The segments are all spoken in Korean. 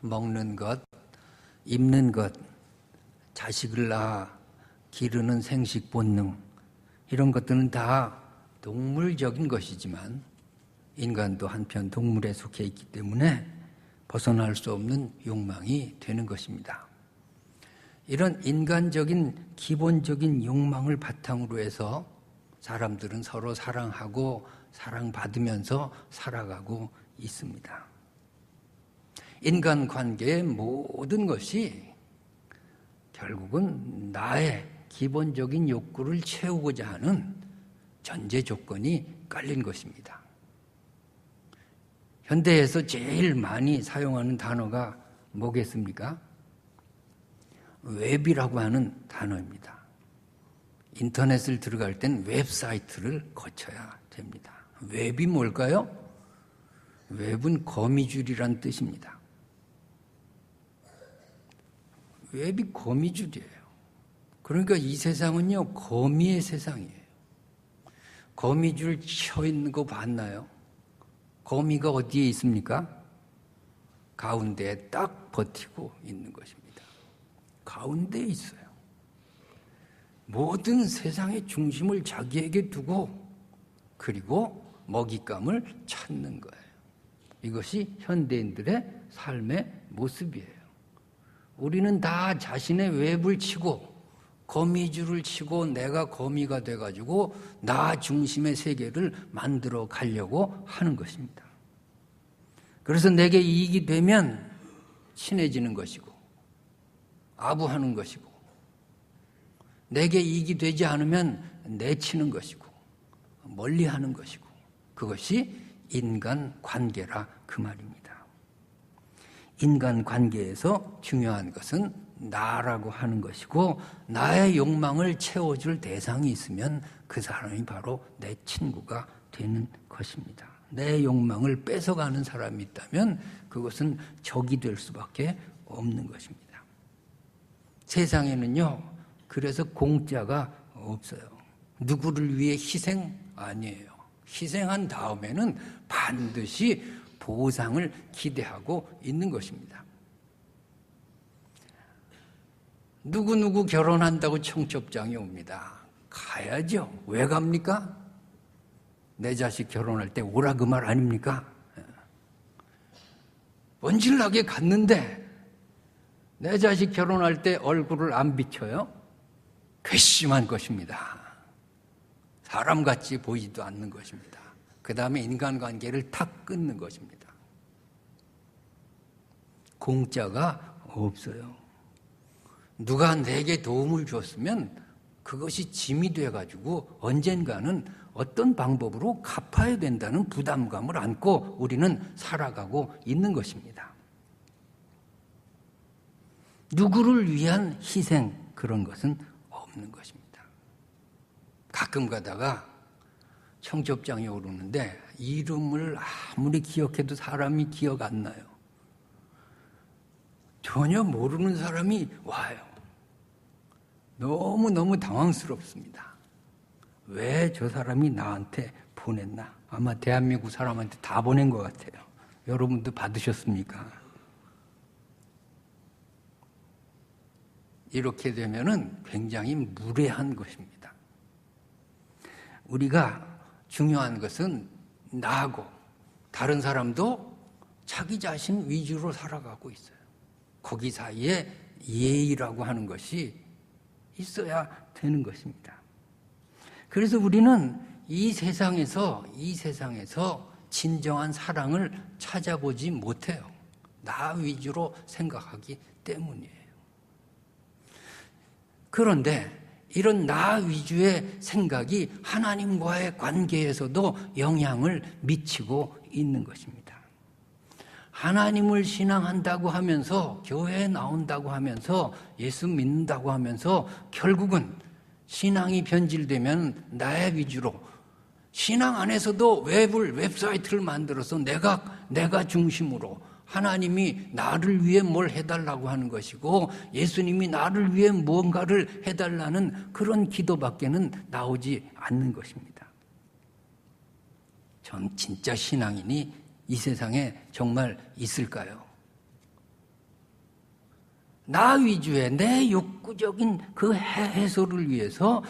먹는 것, 입는 것, 자식을 낳아 기르는 생식 본능, 이런 것들은 다 동물적인 것이지만 인간도 한편 동물에 속해 있기 때문에 벗어날 수 없는 욕망이 되는 것입니다. 이런 인간적인 기본적인 욕망을 바탕으로 해서 사람들은 서로 사랑하고 사랑받으면서 살아가고 있습니다. 인간관계의 모든 것이 결국은 나의 기본적인 욕구를 채우고자 하는 전제 조건이 깔린 것입니다. 현대에서 제일 많이 사용하는 단어가 뭐겠습니까? 웹이라고 하는 단어입니다. 인터넷을 들어갈 땐 웹사이트를 거쳐야 됩니다. 웹이 뭘까요? 웹은 거미줄이란 뜻입니다. 웹이 거미줄이에요. 그러니까 이 세상은요, 거미의 세상이에요. 거미줄 쳐 있는 거 봤나요? 거미가 어디에 있습니까? 가운데에 딱 버티고 있는 것입니다. 가운데에 있어요. 모든 세상의 중심을 자기에게 두고 그리고 먹잇감을 찾는 거예요. 이것이 현대인들의 삶의 모습이에요. 우리는 다 자신의 웹을 치고 거미줄을 치고 내가 거미가 돼가지고 나 중심의 세계를 만들어 가려고 하는 것입니다. 그래서 내게 이익이 되면 친해지는 것이고 아부하는 것이고 내게 이익이 되지 않으면 내치는 것이고 멀리하는 것이고 그것이 인간관계라 그 말입니다. 인간관계에서 중요한 것은 나라고 하는 것이고 나의 욕망을 채워줄 대상이 있으면 그 사람이 바로 내 친구가 되는 것입니다. 내 욕망을 뺏어가는 사람이 있다면 그것은 적이 될 수밖에 없는 것입니다. 세상에는요, 그래서 공짜가 없어요. 누구를 위해 희생? 아니에요. 희생한 다음에는 반드시 보상을 기대하고 있는 것입니다. 누구 결혼한다고 청첩장이 옵니다. 가야죠. 왜 갑니까? 내 자식 결혼할 때 오라 그 말 아닙니까? 번질나게 갔는데 내 자식 결혼할 때 얼굴을 안 비춰요? 괘씸한 것입니다. 사람같이 보이지도 않는 것입니다. 그 다음에 인간관계를 탁 끊는 것입니다. 공짜가 없어요. 누가 내게 도움을 줬으면 그것이 짐이 돼가지고 언젠가는 어떤 방법으로 갚아야 된다는 부담감을 안고 우리는 살아가고 있는 것입니다. 누구를 위한 희생, 그런 것은 없는 것입니다. 가끔 가다가 청첩장이 오르는데 이름을 아무리 기억해도 사람이 기억 안 나요. 전혀 모르는 사람이 와요. 너무너무 당황스럽습니다. 왜 저 사람이 나한테 보냈나? 아마 대한민국 사람한테 다 보낸 것 같아요. 여러분도 받으셨습니까? 이렇게 되면은 굉장히 무례한 것입니다. 우리가 중요한 것은 나하고 다른 사람도 자기 자신 위주로 살아가고 있어요. 거기 사이에 예의라고 하는 것이 있어야 되는 것입니다. 그래서 우리는 이 세상에서 진정한 사랑을 찾아보지 못해요. 나 위주로 생각하기 때문이에요. 그런데 이런 나 위주의 생각이 하나님과의 관계에서도 영향을 미치고 있는 것입니다. 하나님을 신앙한다고 하면서 교회에 나온다고 하면서 예수 믿는다고 하면서 결국은 신앙이 변질되면 나의 위주로 신앙 안에서도 웹사이트를 만들어서 내가 중심으로 하나님이 나를 위해 뭘 해달라고 하는 것이고 예수님이 나를 위해 무언가를 해달라는 그런 기도밖에는 나오지 않는 것입니다. 전 진짜 신앙인이 이 세상에 정말 있을까요? 나 위주의 내 욕구적인 그 해소를 위해서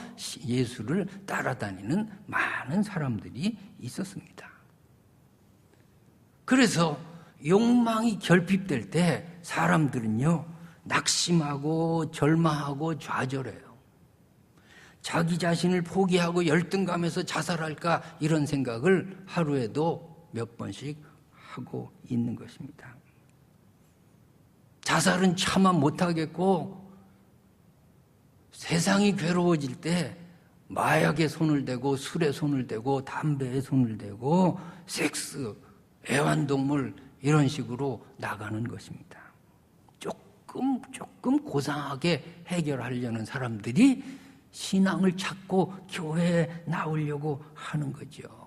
예수를 따라다니는 많은 사람들이 있었습니다. 그래서 욕망이 결핍될 때 사람들은요, 낙심하고 절망하고 좌절해요. 자기 자신을 포기하고 열등감에서 자살할까 이런 생각을 하루에도 몇 번씩 하고 있는 것입니다. 자살은 차마 못하겠고 세상이 괴로워질 때 마약에 손을 대고 술에 손을 대고 담배에 손을 대고 섹스, 애완동물 이런 식으로 나가는 것입니다. 조금 고상하게 해결하려는 사람들이 신앙을 찾고 교회에 나오려고 하는 거죠.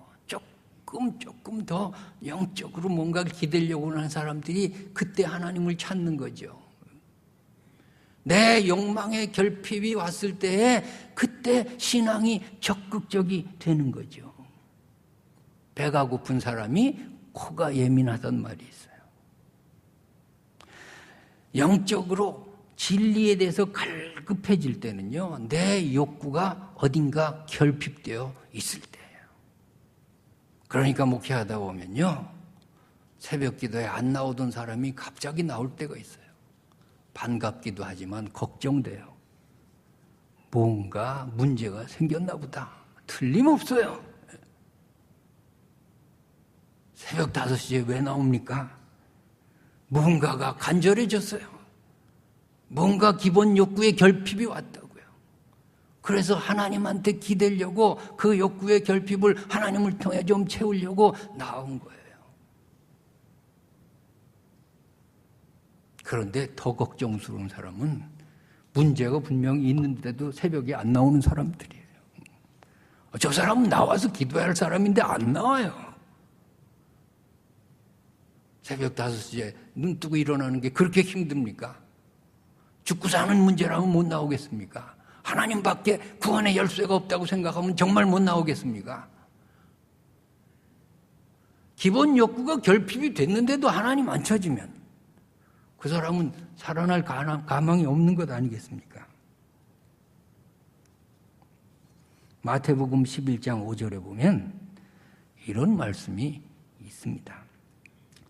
조금 더 영적으로 뭔가를 기대려고 하는 사람들이 그때 하나님을 찾는 거죠. 내 욕망의 결핍이 왔을 때에 그때 신앙이 적극적이 되는 거죠. 배가 고픈 사람이 코가 예민하단 말이 있어요. 영적으로 진리에 대해서 갈급해질 때는요, 내 욕구가 어딘가 결핍되어 있을 때예요. 그러니까 목회하다 보면요, 새벽 기도에 안 나오던 사람이 갑자기 나올 때가 있어요. 반갑기도 하지만 걱정돼요. 뭔가 문제가 생겼나 보다. 틀림없어요. 새벽 5시에 왜 나옵니까? 뭔가가 간절해졌어요. 뭔가 기본 욕구의 결핍이 왔다고요. 그래서 하나님한테 기대려고 그 욕구의 결핍을 하나님을 통해 좀 채우려고 나온 거예요. 그런데 더 걱정스러운 사람은 문제가 분명히 있는데도 새벽에 안 나오는 사람들이에요. 저 사람은 나와서 기도해야 할 사람인데 안 나와요. 새벽 5시에 눈 뜨고 일어나는 게 그렇게 힘듭니까? 죽고 사는 문제라면 못 나오겠습니까? 하나님밖에 구원의 열쇠가 없다고 생각하면 정말 못 나오겠습니까? 기본 욕구가 결핍이 됐는데도 하나님 안 찾으면 그 사람은 살아날 가망이 없는 것 아니겠습니까? 마태복음 11장 5절에 보면 이런 말씀이 있습니다.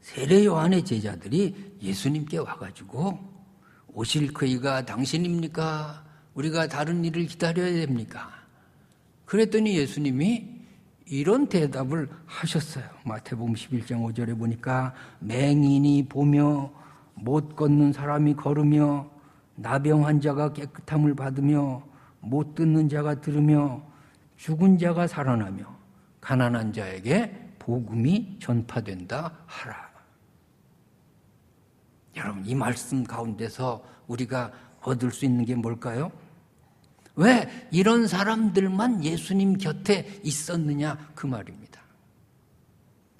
세례 요한의 제자들이 예수님께 와가지고 오실 그이가 당신입니까? 우리가 다른 일을 기다려야 됩니까? 그랬더니 예수님이 이런 대답을 하셨어요. 마태복음 11장 5절에 보니까 맹인이 보며 못 걷는 사람이 걸으며 나병 환자가 깨끗함을 받으며 못 듣는 자가 들으며 죽은 자가 살아나며 가난한 자에게 복음이 전파된다 하라. 여러분, 이 말씀 가운데서 우리가 얻을 수 있는 게 뭘까요? 왜 이런 사람들만 예수님 곁에 있었느냐 그 말입니다.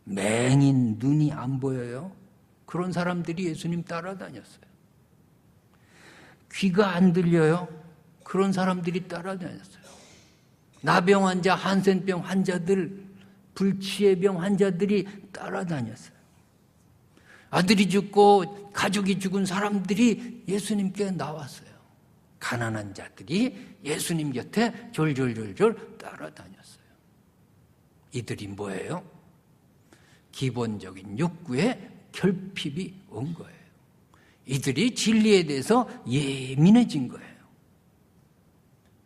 맹인, 눈이 안 보여요? 그런 사람들이 예수님 따라다녔어요. 귀가 안 들려요? 그런 사람들이 따라다녔어요. 나병 환자, 한센병 환자들, 불치의 병 환자들이 따라다녔어요. 아들이 죽고 가족이 죽은 사람들이 예수님께 나왔어요. 가난한 자들이 예수님 곁에 졸졸졸졸 따라다녔어요. 이들이 뭐예요? 기본적인 욕구에 결핍이 온 거예요. 이들이 진리에 대해서 예민해진 거예요.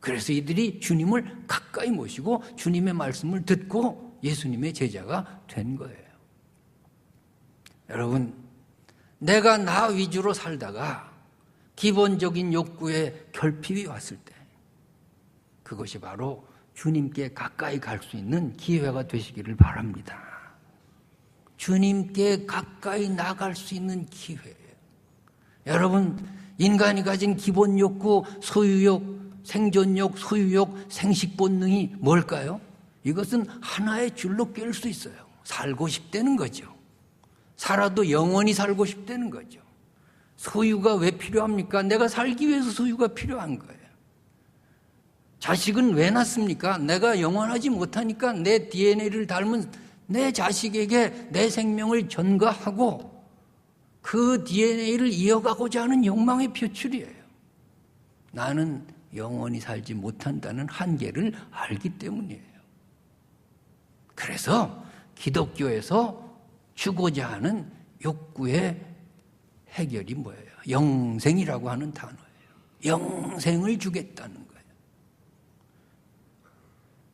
그래서 이들이 주님을 가까이 모시고 주님의 말씀을 듣고 예수님의 제자가 된 거예요. 여러분, 내가 나 위주로 살다가 기본적인 욕구에 결핍이 왔을 때 그것이 바로 주님께 가까이 갈 수 있는 기회가 되시기를 바랍니다. 주님께 가까이 나갈 수 있는 기회예요. 여러분, 인간이 가진 기본 욕구, 소유욕, 생존욕, 소유욕, 생식 본능이 뭘까요? 이것은 하나의 줄로 꿰을 수 있어요. 살고 싶다는 거죠. 살아도 영원히 살고 싶다는 거죠. 소유가 왜 필요합니까? 내가 살기 위해서 소유가 필요한 거예요. 자식은 왜 낳습니까? 내가 영원하지 못하니까 내 DNA를 닮은 내 자식에게 내 생명을 전가하고 그 DNA를 이어가고자 하는 욕망의 표출이에요. 나는 영원히 살지 못한다는 한계를 알기 때문이에요. 그래서 기독교에서 주고자 하는 욕구의 해결이 뭐예요? 영생이라고 하는 단어예요. 영생을 주겠다는 거예요.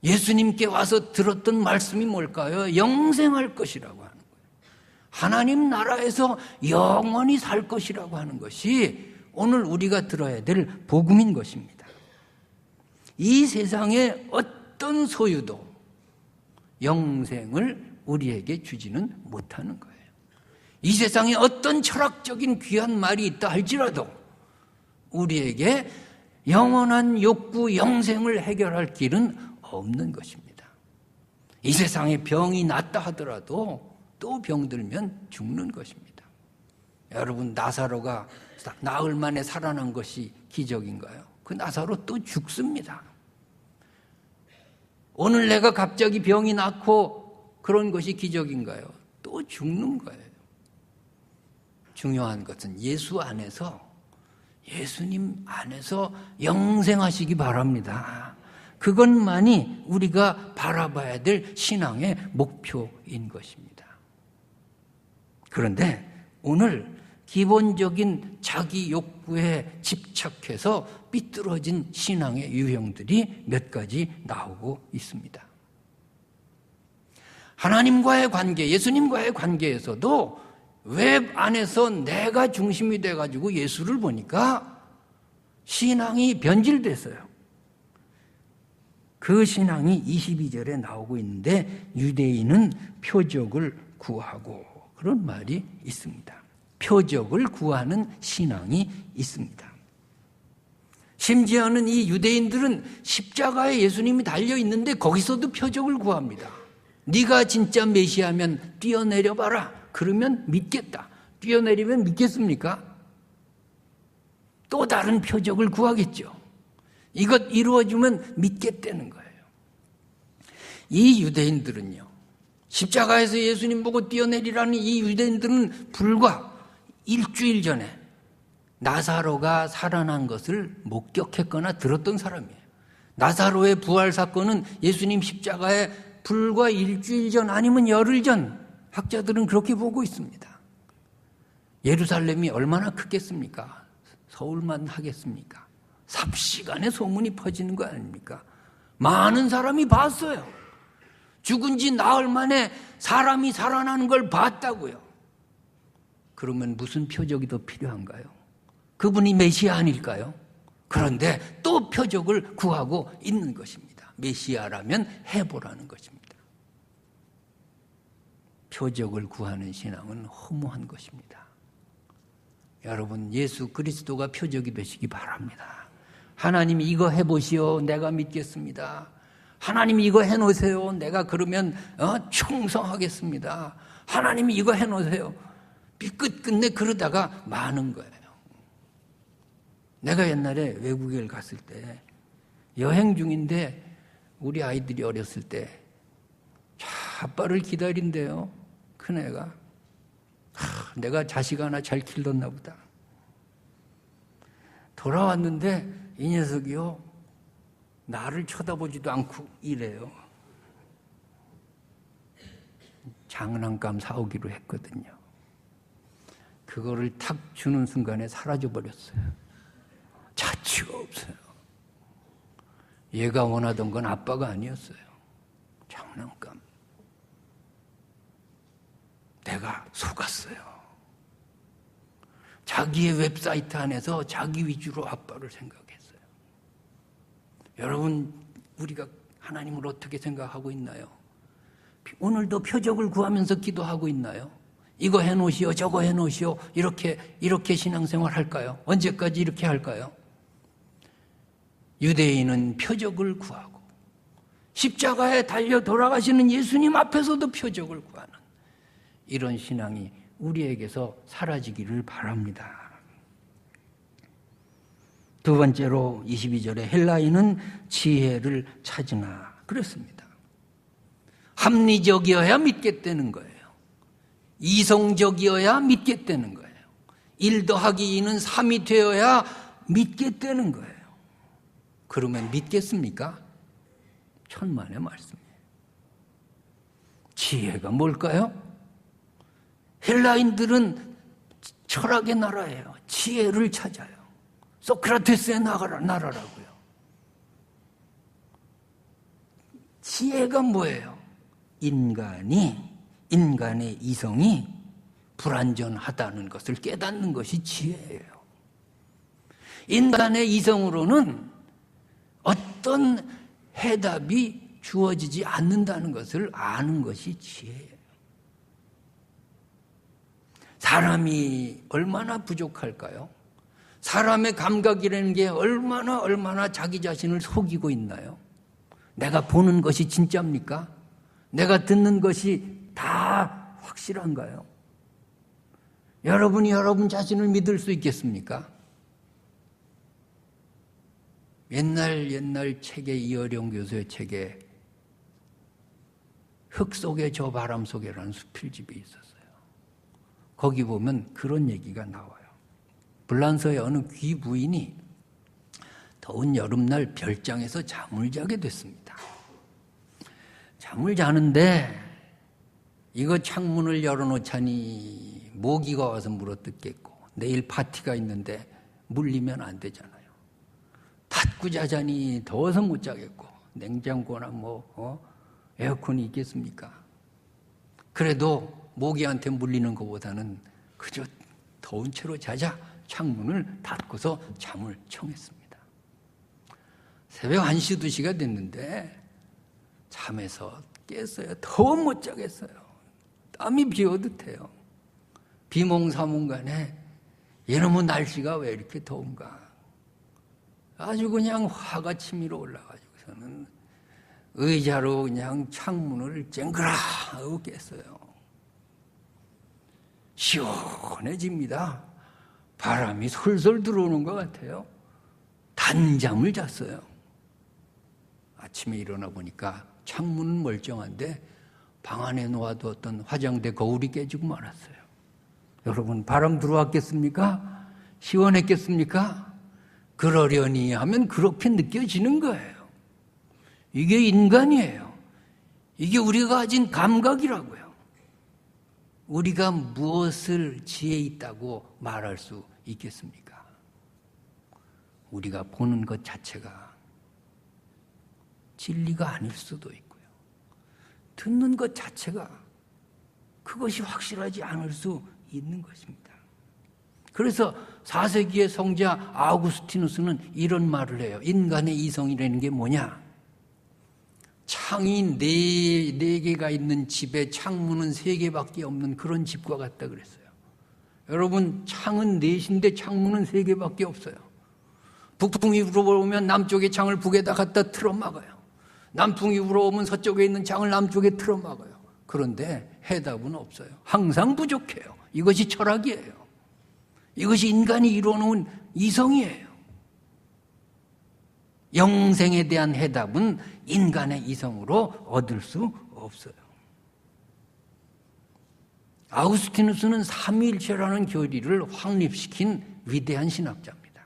예수님께 와서 들었던 말씀이 뭘까요? 영생할 것이라고 하는 거예요. 하나님 나라에서 영원히 살 것이라고 하는 것이 오늘 우리가 들어야 될 복음인 것입니다. 이 세상의 어떤 소유도 영생을 우리에게 주지는 못하는 거예요. 이 세상에 어떤 철학적인 귀한 말이 있다 할지라도 우리에게 영원한 욕구, 영생을 해결할 길은 없는 것입니다. 이 세상에 병이 낫다 하더라도 또 병들면 죽는 것입니다. 여러분, 나사로가 나흘 만에 살아난 것이 기적인가요? 그 나사로 또 죽습니다. 오늘 내가 갑자기 병이 낫고 그런 것이 기적인가요? 또 죽는 거예요. 중요한 것은 예수 안에서, 예수님 안에서 영생하시기 바랍니다. 그것만이 우리가 바라봐야 될 신앙의 목표인 것입니다. 그런데 오늘 기본적인 자기 욕구에 집착해서 삐뚤어진 신앙의 유형들이 몇 가지 나오고 있습니다. 하나님과의 관계, 예수님과의 관계에서도 웹 안에서 내가 중심이 돼가지고 예수를 보니까 신앙이 변질됐어요. 그 신앙이 22절에 나오고 있는데 유대인은 표적을 구하고 그런 말이 있습니다. 표적을 구하는 신앙이 있습니다. 심지어는 이 유대인들은 십자가에 예수님이 달려있는데 거기서도 표적을 구합니다. 네가 진짜 메시아면 뛰어내려봐라. 그러면 믿겠다. 뛰어내리면 믿겠습니까? 또 다른 표적을 구하겠죠. 이것 이루어지면 믿겠다는 거예요. 이 유대인들은요, 십자가에서 예수님 보고 뛰어내리라는 이 유대인들은 불과 일주일 전에 나사로가 살아난 것을 목격했거나 들었던 사람이에요. 나사로의 부활 사건은 예수님 십자가에 불과 일주일 전 아니면 열흘 전, 학자들은 그렇게 보고 있습니다. 예루살렘이 얼마나 크겠습니까? 서울만 하겠습니까? 삽시간에 소문이 퍼지는 거 아닙니까? 많은 사람이 봤어요. 죽은 지 나흘 만에 사람이 살아나는 걸 봤다고요. 그러면 무슨 표적이 더 필요한가요? 그분이 메시아 아닐까요? 그런데 또 표적을 구하고 있는 것입니다. 메시아라면 해보라는 것입니다. 표적을 구하는 신앙은 허무한 것입니다. 여러분, 예수 그리스도가 표적이 되시기 바랍니다. 하나님 이거 해보시오. 내가 믿겠습니다. 하나님 이거 해놓으세요. 내가 그러면 충성하겠습니다. 하나님 이거 해놓으세요. 끝끝내 그러다가 마는 거예요. 내가 옛날에 외국에 갔을 때 여행 중인데 우리 아이들이 어렸을 때 아빠를 기다린대요. 큰애가. 내가 자식 하나 잘 길렀나 보다. 돌아왔는데 이 녀석이요, 나를 쳐다보지도 않고 이래요. 장난감 사오기로 했거든요. 그거를 탁 주는 순간에 사라져버렸어요. 자취가 없어요. 얘가 원하던 건 아빠가 아니었어요. 장난감. 내가 속았어요. 자기의 웹사이트 안에서 자기 위주로 아빠를 생각했어요. 여러분, 우리가 하나님을 어떻게 생각하고 있나요? 오늘도 표적을 구하면서 기도하고 있나요? 이거 해놓으시오, 저거 해놓으시오, 이렇게 신앙생활 할까요? 언제까지 이렇게 할까요? 유대인은 표적을 구하고 십자가에 달려 돌아가시는 예수님 앞에서도 표적을 구하는 이런 신앙이 우리에게서 사라지기를 바랍니다. 두 번째로 22절에 헬라인은 지혜를 찾으나 그랬습니다. 합리적이어야 믿겠다는 거예요. 이성적이어야 믿겠다는 거예요. 1 더하기 2는 3이 되어야 믿겠다는 거예요. 그러면 믿겠습니까? 천만의 말씀이에요. 지혜가 뭘까요? 헬라인들은 철학의 나라예요. 지혜를 찾아요. 소크라테스의 나라라고요. 지혜가 뭐예요? 인간의 이성이 불완전하다는 것을 깨닫는 것이 지혜예요. 인간의 이성으로는 어떤 해답이 주어지지 않는다는 것을 아는 것이 지혜예요. 사람이 얼마나 부족할까요? 사람의 감각이라는 게 얼마나 자기 자신을 속이고 있나요? 내가 보는 것이 진짜입니까? 내가 듣는 것이 다 확실한가요? 여러분이 여러분 자신을 믿을 수 있겠습니까? 옛날 책에 이어령 교수의 책에 흙 속에 저 바람 속에라는 수필집이 있었어요. 거기 보면 그런 얘기가 나와요. 불란서의 어느 귀부인이 더운 여름날 별장에서 잠을 자게 됐습니다. 잠을 자는데 이거 창문을 열어놓자니 모기가 와서 물어뜯겠고 내일 파티가 있는데 물리면 안 되잖아요. 닫고 자자니 더워서 못 자겠고 냉장고나 에어컨이 있겠습니까? 그래도 모기한테 물리는 것보다는 그저 더운 채로 자자 창문을 닫고서 잠을 청했습니다. 새벽 1시, 2시가 됐는데 잠에서 깼어요. 더 못 자겠어요. 땀이 비오듯해요. 비몽사몽간에 이놈의 날씨가 왜 이렇게 더운가. 아주 그냥 화가 치밀어 올라가지고서는 의자로 그냥 창문을 쨍그라하고 깼어요. 시원해집니다. 바람이 솔솔 들어오는 것 같아요. 단잠을 잤어요. 아침에 일어나 보니까 창문은 멀쩡한데 방 안에 놓아두었던 화장대 거울이 깨지고 말았어요. 여러분, 바람 들어왔겠습니까? 시원했겠습니까? 그러려니 하면 그렇게 느껴지는 거예요. 이게 인간이에요. 이게 우리가 가진 감각이라고요. 우리가 무엇을 지혜 있다고 말할 수 있겠습니까? 우리가 보는 것 자체가 진리가 아닐 수도 있고요. 듣는 것 자체가 그것이 확실하지 않을 수 있는 것입니다. 그래서 4세기의 성자 아우구스티누스는 이런 말을 해요. 인간의 이성이라는 게 뭐냐? 창이 네 개가 있는 집에 창문은 3개밖에 없는 그런 집과 같다 그랬어요. 여러분, 창은 4개인데 창문은 3개밖에 없어요. 북풍이 불어오면 남쪽의 창을 북에다 갖다 틀어막아요. 남풍이 불어오면 서쪽에 있는 창을 남쪽에 틀어막아요. 그런데 해답은 없어요. 항상 부족해요. 이것이 철학이에요. 이것이 인간이 이루어놓은 이성이에요. 영생에 대한 해답은 인간의 이성으로 얻을 수 없어요. 아우구스티누스는 삼위일체라는 교리를 확립시킨 위대한 신학자입니다.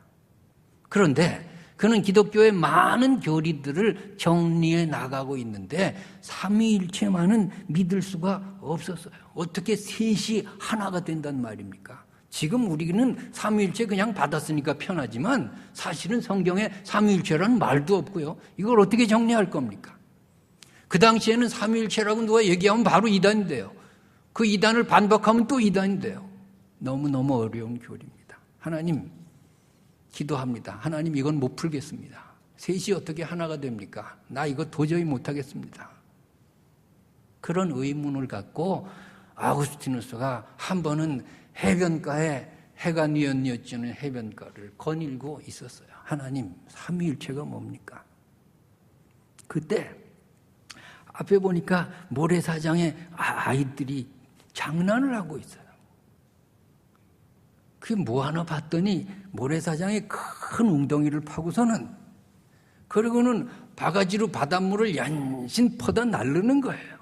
그런데 그는 기독교의 많은 교리들을 정리해 나가고 있는데 삼위일체만은 믿을 수가 없었어요. 어떻게 셋이 하나가 된단 말입니까? 지금 우리는 삼위일체 그냥 받았으니까 편하지만 사실은 성경에 삼위일체라는 말도 없고요. 이걸 어떻게 정리할 겁니까? 그 당시에는 삼위일체라고 누가 얘기하면 바로 이단이 돼요. 그 이단을 반박하면 또 이단이 돼요. 너무너무 어려운 교리입니다. 하나님, 기도합니다. 하나님, 이건 못 풀겠습니다. 셋이 어떻게 하나가 됩니까? 나 이거 도저히 못하겠습니다. 그런 의문을 갖고 아우구스티누스가 한 번은 해변가에 해가 뉘엿뉘엿지는 해변가를 거닐고 있었어요. 하나님, 삼위일체가 뭡니까? 그때 앞에 보니까 모래사장에 아이들이 장난을 하고 있어요. 그게 뭐 하나 봤더니 모래사장에 큰 웅덩이를 파고서는 그리고는 바가지로 바닷물을 연신 퍼다 날르는 거예요.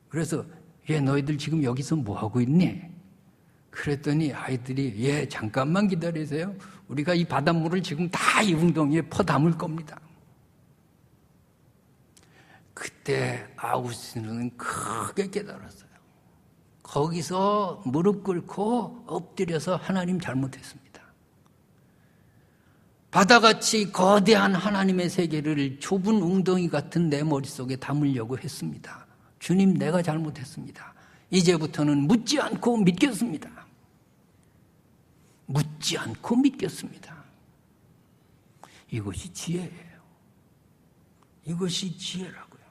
그래서 얘 너희들 지금 여기서 뭐 하고 있니? 그랬더니 아이들이 예, 잠깐만 기다리세요. 우리가 이 바닷물을 지금 다 이 웅덩이에 퍼 담을 겁니다. 그때 아우구스티노스는 크게 깨달았어요. 거기서 무릎 꿇고 엎드려서 하나님 잘못했습니다. 바다같이 거대한 하나님의 세계를 좁은 웅덩이 같은 내 머릿속에 담으려고 했습니다. 주님, 내가 잘못했습니다. 이제부터는 묻지 않고 믿겠습니다. 묻지 않고 믿겠습니다. 이것이 지혜예요. 이것이 지혜라고요.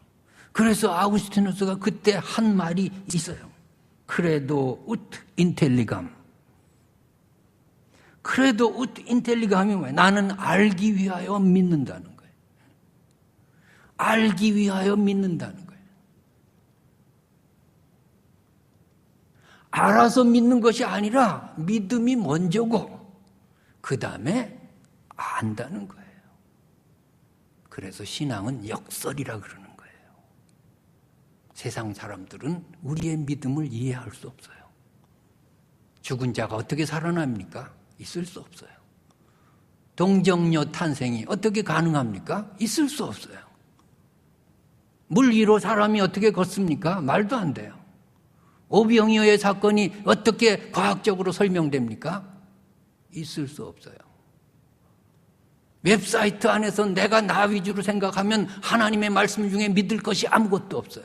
그래서 아우구스티누스가 그때 한 말이 있어요. 크레도 우트 인텔리감. 크레도 우트 인텔리감이 뭐예요? 나는 알기 위하여 믿는다는 거예요. 알기 위하여 믿는다는 거예요. 알아서 믿는 것이 아니라 믿음이 먼저고 그 다음에 안다는 거예요. 그래서 신앙은 역설이라 그러는 거예요. 세상 사람들은 우리의 믿음을 이해할 수 없어요. 죽은 자가 어떻게 살아납니까? 있을 수 없어요. 동정녀 탄생이 어떻게 가능합니까? 있을 수 없어요. 물 위로 사람이 어떻게 걷습니까? 말도 안 돼요. 오병이어의 사건이 어떻게 과학적으로 설명됩니까? 있을 수 없어요. 웹사이트 안에서 내가 나 위주로 생각하면 하나님의 말씀 중에 믿을 것이 아무것도 없어요.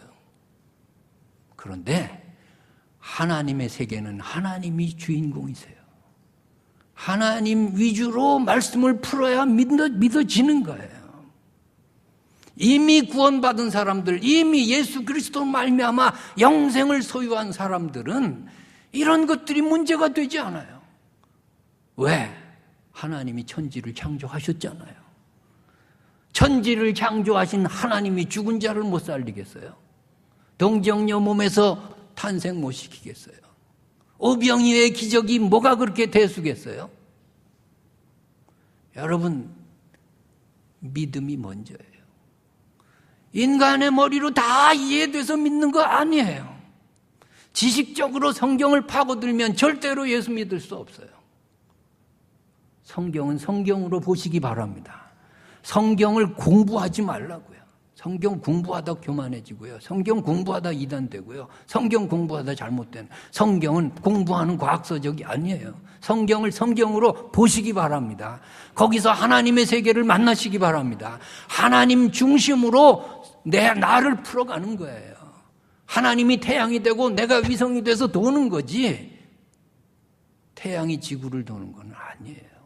그런데 하나님의 세계는 하나님이 주인공이세요. 하나님 위주로 말씀을 풀어야 믿어지는 거예요. 이미 구원받은 사람들, 이미 예수 그리스도로 말미암아 영생을 소유한 사람들은 이런 것들이 문제가 되지 않아요. 왜? 하나님이 천지를 창조하셨잖아요. 천지를 창조하신 하나님이 죽은 자를 못 살리겠어요? 동정녀 몸에서 탄생 못 시키겠어요? 오병이어의 기적이 뭐가 그렇게 대수겠어요? 여러분, 믿음이 먼저예요. 인간의 머리로 다 이해돼서 믿는 거 아니에요. 지식적으로 성경을 파고들면 절대로 예수 믿을 수 없어요. 성경은 성경으로 보시기 바랍니다. 성경을 공부하지 말라고요. 성경 공부하다 교만해지고요. 성경 공부하다 이단되고요. 성경 공부하다 잘못된. 성경은 공부하는 과학서적이 아니에요. 성경을 성경으로 보시기 바랍니다. 거기서 하나님의 세계를 만나시기 바랍니다. 하나님 중심으로 나를 풀어가는 거예요. 하나님이 태양이 되고 내가 위성이 돼서 도는 거지 태양이 지구를 도는 건 아니에요.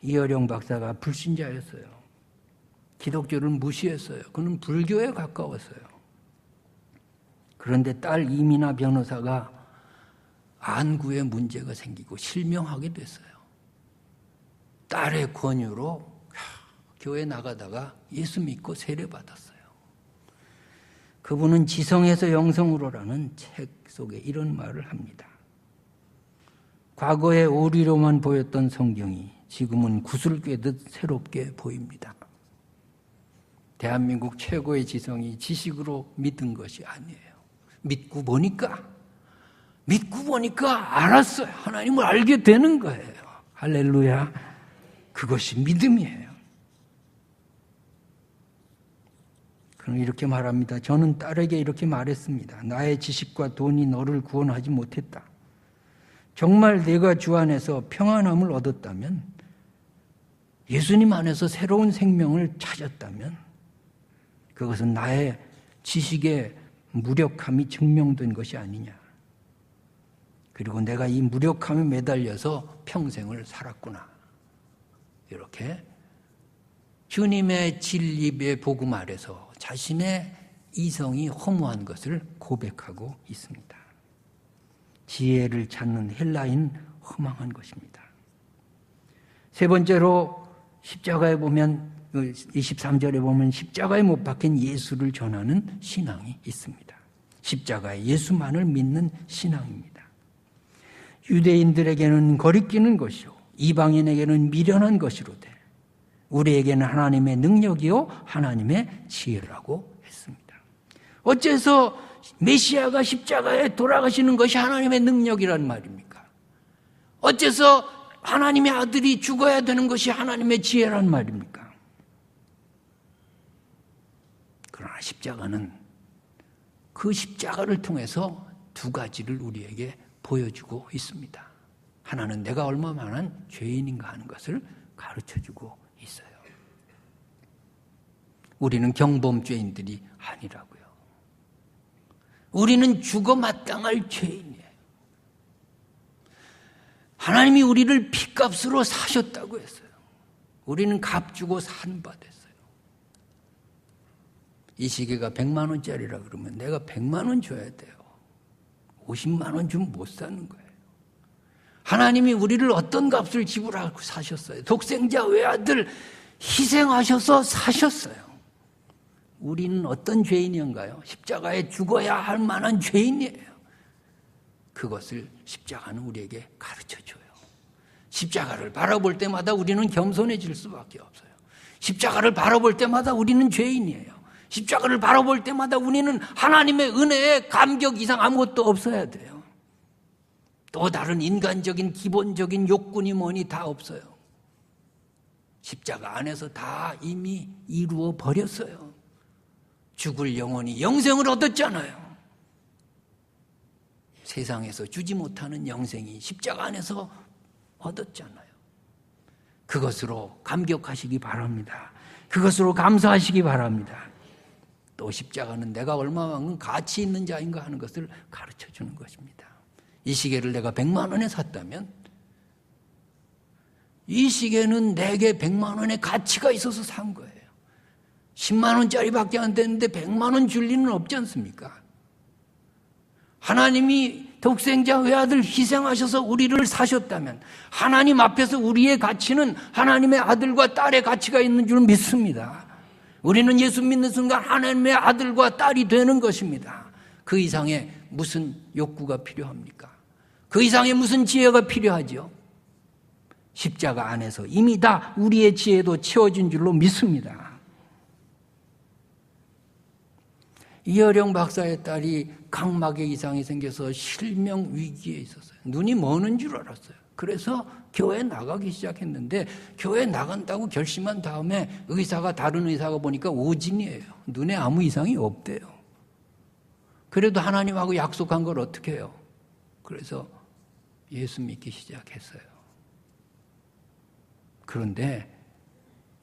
이어령 박사가 불신자였어요. 기독교를 무시했어요. 그는 불교에 가까웠어요. 그런데 딸 이민아 변호사가 안구에 문제가 생기고 실명하게 됐어요. 딸의 권유로 교회 나가다가 예수 믿고 세례받았어요. 그분은 지성에서 영성으로라는 책 속에 이런 말을 합니다. 과거에 오리로만 보였던 성경이 지금은 구슬 꿰듯 새롭게 보입니다. 대한민국 최고의 지성이 지식으로 믿은 것이 아니에요. 믿고 보니까 알았어요. 하나님을 알게 되는 거예요. 할렐루야. 그것이 믿음이에요. 그럼 이렇게 말합니다. 저는 딸에게 이렇게 말했습니다. 나의 지식과 돈이 너를 구원하지 못했다. 정말 내가 주 안에서 평안함을 얻었다면, 예수님 안에서 새로운 생명을 찾았다면 그것은 나의 지식의 무력함이 증명된 것이 아니냐. 그리고 내가 이 무력함에 매달려서 평생을 살았구나. 이렇게 주님의 진리의 복음 아래서 자신의 이성이 허무한 것을 고백하고 있습니다. 지혜를 찾는 헬라인 허망한 것입니다. 세 번째로 십자가에 보면 23절에 보면 십자가에 못 박힌 예수를 전하는 신앙이 있습니다. 십자가에 예수만을 믿는 신앙입니다. 유대인들에게는 거리끼는 것이요 이방인에게는 미련한 것이로되 우리에게는 하나님의 능력이요 하나님의 지혜라고 했습니다. 어째서 메시아가 십자가에 돌아가시는 것이 하나님의 능력이란 말입니까? 어째서 하나님의 아들이 죽어야 되는 것이 하나님의 지혜란 말입니까? 그러나 십자가는 그 십자가를 통해서 두 가지를 우리에게 보여주고 있습니다. 하나는 내가 얼마만한 죄인인가 하는 것을 가르쳐주고 있어요. 우리는 경범죄인들이 아니라고요. 우리는 죽어 마땅할 죄인이에요. 하나님이 우리를 핏값으로 사셨다고 했어요. 우리는 값 주고 산 바 됐어요. 이 시계가 100만 원짜리라 그러면 내가 100만 원 줘야 돼요. 50만 원 주면 못 사는 거예요. 하나님이 우리를 어떤 값을 지불하고 사셨어요. 독생자 외아들 희생하셔서 사셨어요. 우리는 어떤 죄인인가요? 십자가에 죽어야 할 만한 죄인이에요. 그것을 십자가는 우리에게 가르쳐줘요. 십자가를 바라볼 때마다 우리는 겸손해질 수밖에 없어요. 십자가를 바라볼 때마다 우리는 죄인이에요. 십자가를 바라볼 때마다 우리는 하나님의 은혜에 감격 이상 아무것도 없어야 돼요. 또 다른 인간적인 기본적인 욕구니 뭐니 다 없어요. 십자가 안에서 다 이미 이루어 버렸어요. 죽을 영혼이 영생을 얻었잖아요. 세상에서 주지 못하는 영생이 십자가 안에서 얻었잖아요. 그것으로 감격하시기 바랍니다. 그것으로 감사하시기 바랍니다. 또 십자가는 내가 얼마만큼 가치 있는 자인가 하는 것을 가르쳐주는 것입니다. 이 시계를 내가 100만 원에 샀다면 이 시계는 내게 100만 원의 가치가 있어서 산 거예요. 10만 원짜리밖에 안 되는데 100만 원 줄 리는 없지 않습니까? 하나님이 독생자 외아들 희생하셔서 우리를 사셨다면 하나님 앞에서 우리의 가치는 하나님의 아들과 딸의 가치가 있는 줄 믿습니다. 우리는 예수 믿는 순간 하나님의 아들과 딸이 되는 것입니다. 그 이상의 무슨 욕구가 필요합니까? 그 이상의 무슨 지혜가 필요하죠? 십자가 안에서 이미 다 우리의 지혜도 채워진 줄로 믿습니다. 이어령 박사의 딸이 각막에 이상이 생겨서 실명 위기에 있었어요. 눈이 머는 줄 알았어요. 그래서 교회에 나가기 시작했는데 교회에 나간다고 결심한 다음에 의사가 다른 의사가 보니까 오진이에요. 눈에 아무 이상이 없대요. 그래도 하나님하고 약속한 걸 어떻게 해요? 그래서 예수 믿기 시작했어요. 그런데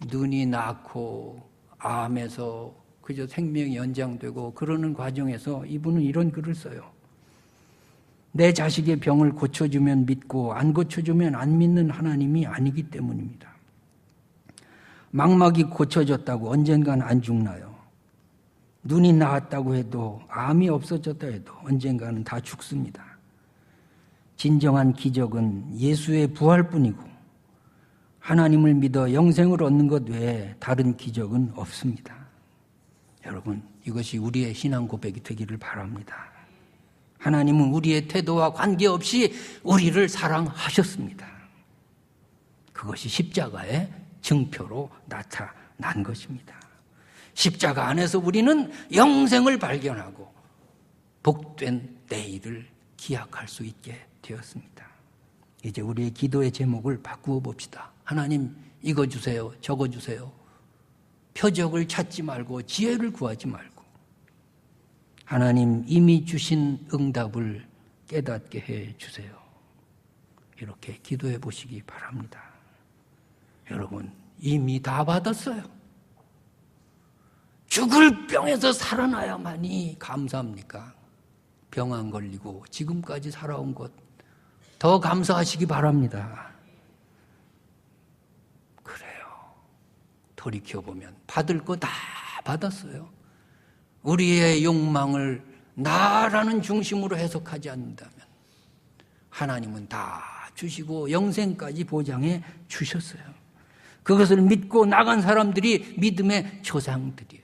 눈이 낳고 암에서 그저 생명이 연장되고 그러는 과정에서 이분은 이런 글을 써요. 내 자식의 병을 고쳐주면 믿고 안 고쳐주면 안 믿는 하나님이 아니기 때문입니다. 망막이 고쳐졌다고 언젠간 안 죽나요? 눈이 나았다고 해도 암이 없어졌다 해도 언젠가는 다 죽습니다. 진정한 기적은 예수의 부활뿐이고 하나님을 믿어 영생을 얻는 것 외에 다른 기적은 없습니다. 여러분, 이것이 우리의 신앙 고백이 되기를 바랍니다. 하나님은 우리의 태도와 관계없이 우리를 사랑하셨습니다. 그것이 십자가의 증표로 나타난 것입니다. 십자가 안에서 우리는 영생을 발견하고 복된 내일을 기약할 수 있게 되었습니다. 이제 우리의 기도의 제목을 바꾸어 봅시다. 하나님, 이거 주세요, 저거 주세요. 표적을 찾지 말고 지혜를 구하지 말고 하나님 이미 주신 응답을 깨닫게 해 주세요. 이렇게 기도해 보시기 바랍니다. 여러분, 이미 다 받았어요. 죽을 병에서 살아나야만이 감사합니까? 병 안 걸리고 지금까지 살아온 것 더 감사하시기 바랍니다. 돌이켜보면 받을 거 다 받았어요. 우리의 욕망을 나라는 중심으로 해석하지 않는다면 하나님은 다 주시고 영생까지 보장해 주셨어요. 그것을 믿고 나간 사람들이 믿음의 조상들이에요.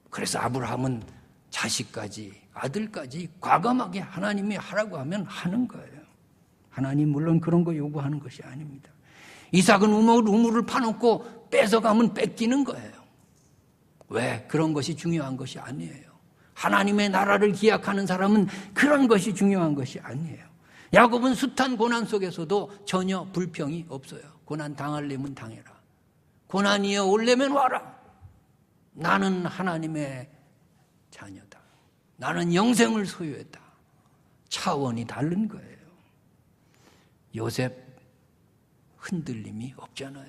그래서 아브라함은 자식까지 아들까지 과감하게 하나님이 하라고 하면 하는 거예요. 하나님 물론 그런 거 요구하는 것이 아닙니다. 이삭은 우물을 파놓고 뺏어가면 뺏기는 거예요. 왜? 그런 것이 중요한 것이 아니에요. 하나님의 나라를 기약하는 사람은 그런 것이 중요한 것이 아니에요. 야곱은 숱한 고난 속에서도 전혀 불평이 없어요. 고난 당하려면 당해라. 고난이여 올려면 와라. 나는 하나님의 자녀다. 나는 영생을 소유했다. 차원이 다른 거예요. 요셉 흔들림이 없잖아요.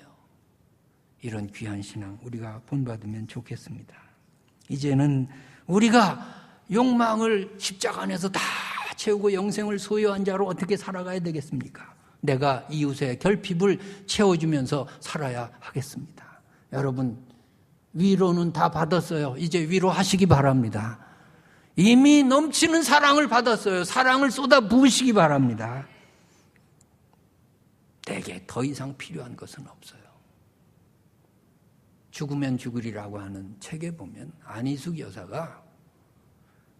이런 귀한 신앙 우리가 본받으면 좋겠습니다. 이제는 우리가 욕망을 십자가 안에서 다 채우고 영생을 소유한 자로 어떻게 살아가야 되겠습니까? 내가 이웃의 결핍을 채워주면서 살아야 하겠습니다. 여러분, 위로는 다 받았어요. 이제 위로하시기 바랍니다. 이미 넘치는 사랑을 받았어요. 사랑을 쏟아 부으시기 바랍니다. 내게 더 이상 필요한 것은 없어요. 죽으면 죽으리라고 하는 책에 보면 안희숙 여사가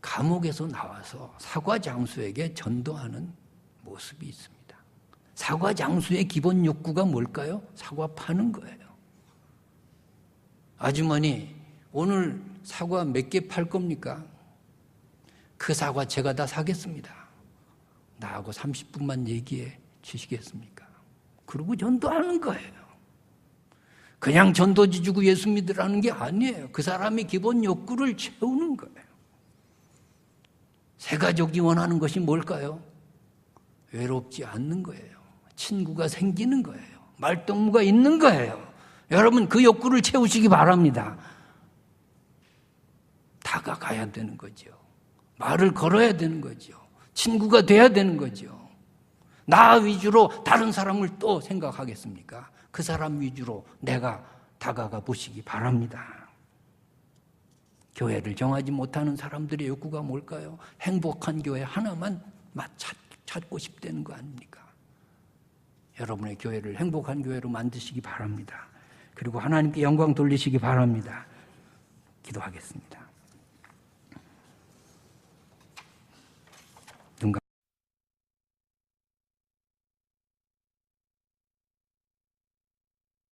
감옥에서 나와서 사과 장수에게 전도하는 모습이 있습니다. 사과 장수의 기본 욕구가 뭘까요? 사과 파는 거예요. 아주머니, 오늘 사과 몇 개 팔 겁니까? 그 사과 제가 다 사겠습니다. 나하고 30분만 얘기해 주시겠습니까? 그러고 전도하는 거예요. 그냥 전도지 주고 예수 믿으라는 게 아니에요. 그 사람의 기본 욕구를 채우는 거예요. 새 가족이 원하는 것이 뭘까요? 외롭지 않는 거예요. 친구가 생기는 거예요. 말동무가 있는 거예요. 여러분, 그 욕구를 채우시기 바랍니다. 다가가야 되는 거죠. 말을 걸어야 되는 거죠. 친구가 돼야 되는 거죠. 나 위주로 다른 사람을 또 생각하겠습니까? 그 사람 위주로 내가 다가가 보시기 바랍니다. 교회를 정하지 못하는 사람들의 욕구가 뭘까요? 행복한 교회 하나만 찾고 싶다는 거 아닙니까? 여러분의 교회를 행복한 교회로 만드시기 바랍니다. 그리고 하나님께 영광 돌리시기 바랍니다. 기도하겠습니다.